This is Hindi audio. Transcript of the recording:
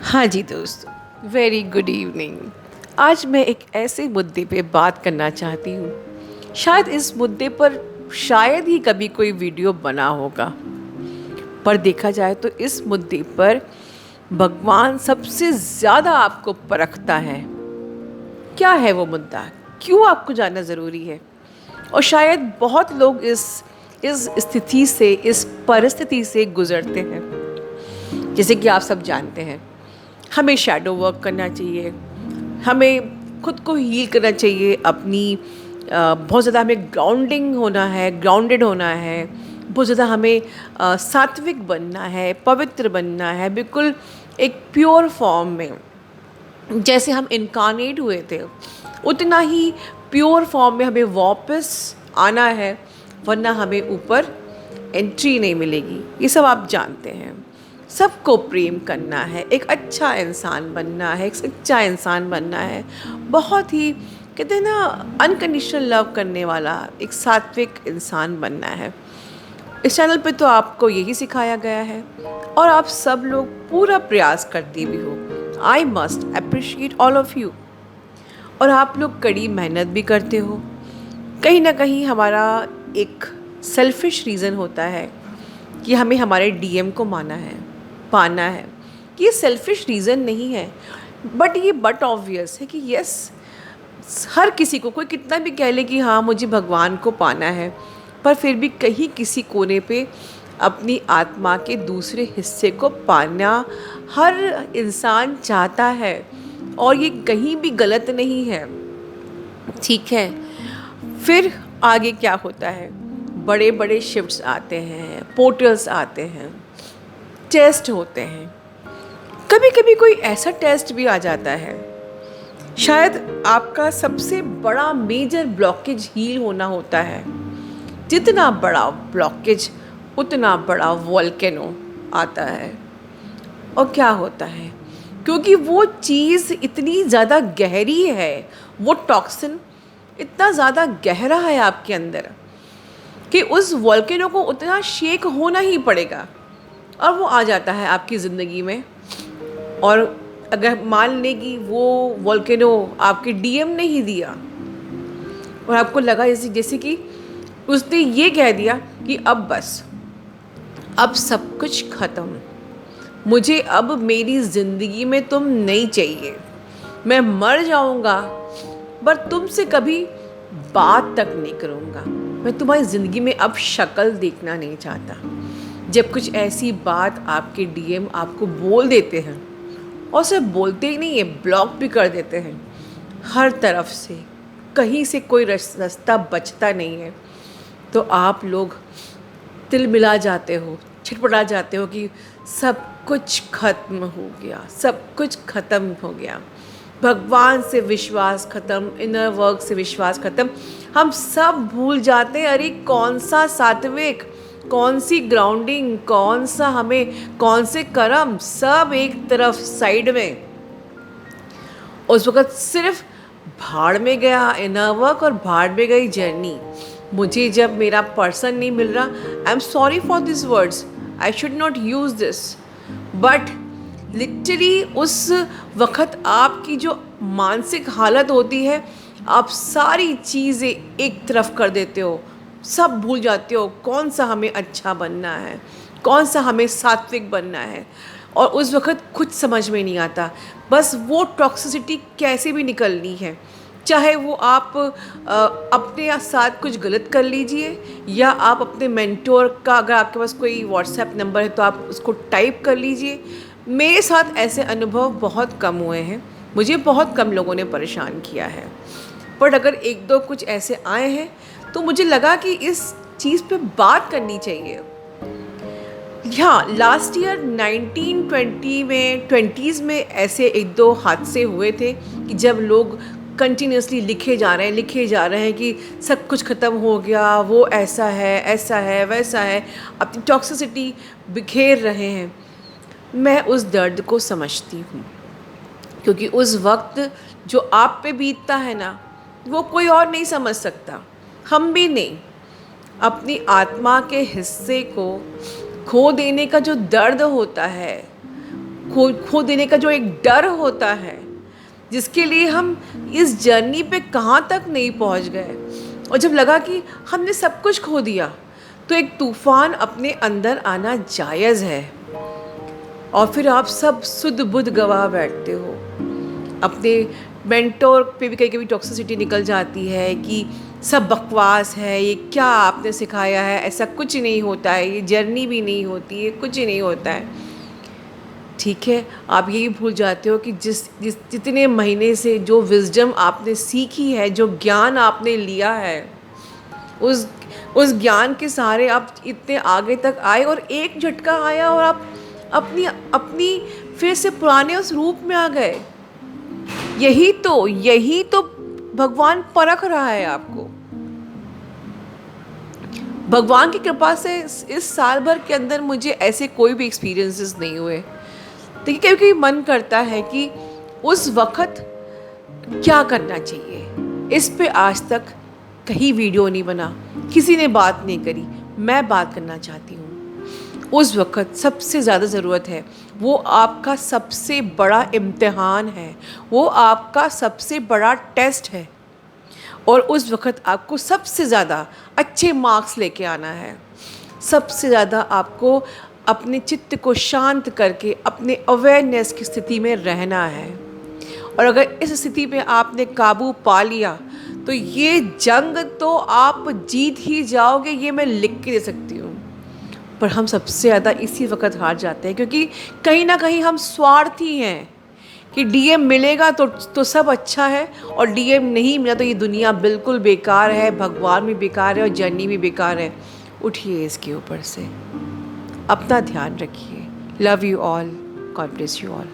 हाँ जी दोस्तों, वेरी गुड इवनिंग। आज मैं एक ऐसे मुद्दे पे बात करना चाहती हूँ। शायद इस मुद्दे पर शायद ही कभी कोई वीडियो बना होगा, पर देखा जाए तो इस मुद्दे पर भगवान सबसे ज़्यादा आपको परखता है। क्या है वो मुद्दा? क्यों आपको जानना ज़रूरी है? और शायद बहुत लोग इस स्थिति से, इस परिस्थिति से गुजरते हैं। जैसे कि आप सब जानते हैं, हमें शैडो वर्क करना चाहिए, हमें खुद को हील करना चाहिए, अपनी बहुत ज़्यादा हमें ग्राउंडिंग होना है, ग्राउंडेड होना है, बहुत ज़्यादा हमें सात्विक बनना है, पवित्र बनना है, बिल्कुल एक प्योर फॉर्म में। जैसे हम इनकारनेट हुए थे उतना ही प्योर फॉर्म में हमें वापस आना है, वरना हमें ऊपर एंट्री नहीं मिलेगी। ये सब आप जानते हैं। सबको प्रेम करना है, एक अच्छा इंसान बनना है, एक सच्चा इंसान बनना है, बहुत ही कहते हैं ना अनकंडीशनल लव करने वाला एक सात्विक इंसान बनना है। इस चैनल पे तो आपको यही सिखाया गया है और आप सब लोग पूरा प्रयास करती भी हो। I must appreciate all of you. और आप लोग कड़ी मेहनत भी करते हो। कहीं ना कहीं हमारा एक सेल्फिश रीज़न होता है कि हमें हमारे डीएम को पाना है। ये सेल्फिश रीज़न नहीं है, बट ये बट ऑब्वियस है कि यस, हर किसी को कोई कितना भी कह ले कि हाँ मुझे भगवान को पाना है, पर फिर भी कहीं किसी कोने पे अपनी आत्मा के दूसरे हिस्से को पाना हर इंसान चाहता है। और ये कहीं भी गलत नहीं है, ठीक है। फिर आगे क्या होता है? बड़े बड़े शिफ्ट्स आते हैं, पोर्टल्स आते हैं, टेस्ट होते हैं। कभी कभी कोई ऐसा टेस्ट भी आ जाता है, शायद आपका सबसे बड़ा मेजर ब्लॉकेज हील होना होता है। जितना बड़ा ब्लॉकेज उतना बड़ा वॉल्केनो आता है। और क्या होता है? क्योंकि वो चीज़ इतनी ज़्यादा गहरी है, वो टॉक्सिन इतना ज़्यादा गहरा है आपके अंदर कि उस वॉल्केनो को उतना शेक होना ही पड़ेगा और वो आ जाता है आपकी ज़िंदगी में। और अगर मान लें कि वो वॉल्केनो आपके डीएम ने ही दिया और आपको लगा जैसे जैसे कि उसने ये कह दिया कि अब बस, अब सब कुछ ख़त्म, मुझे अब मेरी ज़िंदगी में तुम नहीं चाहिए, मैं मर जाऊंगा पर तुमसे कभी बात तक नहीं करूंगा, मैं तुम्हारी ज़िंदगी में अब शक्ल देखना नहीं चाहता। जब कुछ ऐसी बात आपके डीएम आपको बोल देते हैं, और सिर्फ बोलते ही नहीं है, ब्लॉक भी कर देते हैं हर तरफ से, कहीं से कोई रास्ता बचता नहीं है, तो आप लोग तिलमिला जाते हो, छिटपटा जाते हो कि सब कुछ खत्म हो गया, सब कुछ खत्म हो गया, भगवान से विश्वास खत्म, इनर वर्क से विश्वास खत्म। हम सब भूल जाते हैं, अरे कौन सा सात्विक, कौन सी ग्राउंडिंग, कौन सा हमें, कौन से कर्म, सब एक तरफ साइड में। उस वक़्त सिर्फ भाड़ में गया इनर वर्क और भाड़ में गई जर्नी। मुझे जब मेरा पर्सन नहीं मिल रहा, I am sorry for this words, I should not use this, but literally उस वक़्त आपकी जो मानसिक हालत होती है, आप सारी चीज़ें एक तरफ कर देते हो, सब भूल जाते हो कौन सा हमें अच्छा बनना है, कौन सा हमें सात्विक बनना है। और उस वक़्त कुछ समझ में नहीं आता, बस वो टॉक्सिसिटी कैसे भी निकलनी है, चाहे वो आप अपने साथ कुछ गलत कर लीजिए, या आप अपने मेंटोर का, अगर आपके पास कोई व्हाट्सएप नंबर है तो आप उसको टाइप कर लीजिए। मेरे साथ ऐसे अनुभव बहुत कम हुए हैं, मुझे बहुत कम लोगों ने परेशान किया है, बट अगर एक दो कुछ ऐसे आए हैं तो मुझे लगा कि इस चीज़ पे बात करनी चाहिए। हाँ, लास्ट ईयर 1920 में 20s में ऐसे एक दो हादसे हुए थे कि जब लोग कंटिन्यूसली लिखे जा रहे हैं कि सब कुछ ख़त्म हो गया, वो ऐसा है वैसा है, अपनी टॉक्सिसिटी बिखेर रहे हैं। मैं उस दर्द को समझती हूँ, क्योंकि उस वक्त जो आप पे बीतता है ना, वो कोई और नहीं समझ सकता, हम भी नहीं। अपनी आत्मा के हिस्से को खो देने का जो दर्द होता है, खो देने का जो एक डर होता है, जिसके लिए हम इस जर्नी पे कहाँ तक नहीं पहुँच गए, और जब लगा कि हमने सब कुछ खो दिया, तो एक तूफ़ान अपने अंदर आना जायज़ है। और फिर आप सब सुध बुध गवा बैठते हो। अपने मेंटोर पे भी कभी कभी टॉक्सिसिटी निकल जाती है कि सब बकवास है, ये क्या आपने सिखाया है, ऐसा कुछ नहीं होता है, ये जर्नी भी नहीं होती है, कुछ ही नहीं होता है। ठीक है, आप यही भूल जाते हो कि जितने महीने से जो विज़डम आपने सीखी है, जो ज्ञान आपने लिया है, उस ज्ञान के सहारे आप इतने आगे तक आए, और एक झटका आया और आप अपनी अपनी फिर से पुराने उस रूप में आ गए। यही तो भगवान परख रहा है आपको। भगवान की कृपा से इस साल भर के अंदर मुझे ऐसे कोई भी एक्सपीरियंसेस नहीं हुए। देखिए, कभी कभी मन करता है कि उस वक़्त क्या करना चाहिए। इस पे आज तक कहीं वीडियो नहीं बना, किसी ने बात नहीं करी, मैं बात करना चाहती हूँ। उस वक़्त सबसे ज़्यादा ज़रूरत है, वो आपका सबसे बड़ा इम्तिहान है, वो आपका सबसे बड़ा टेस्ट है, और उस वक़्त आपको सबसे ज़्यादा अच्छे मार्क्स लेके आना है। सबसे ज़्यादा आपको अपने चित्त को शांत करके अपने अवेयरनेस की स्थिति में रहना है। और अगर इस स्थिति पे आपने काबू पा लिया, तो ये जंग तो आप जीत ही जाओगे, ये मैं लिख के दे सकती हूँ। पर हम सबसे ज़्यादा इसी वक्त हार जाते हैं, क्योंकि कहीं ना कहीं हम स्वार्थी हैं कि डीएम मिलेगा तो सब अच्छा है, और डीएम नहीं मिला तो ये दुनिया बिल्कुल बेकार है, भगवान भी बेकार है और जर्नी भी बेकार है। उठिए इसके ऊपर से, अपना ध्यान रखिए। Love you all, God bless you all.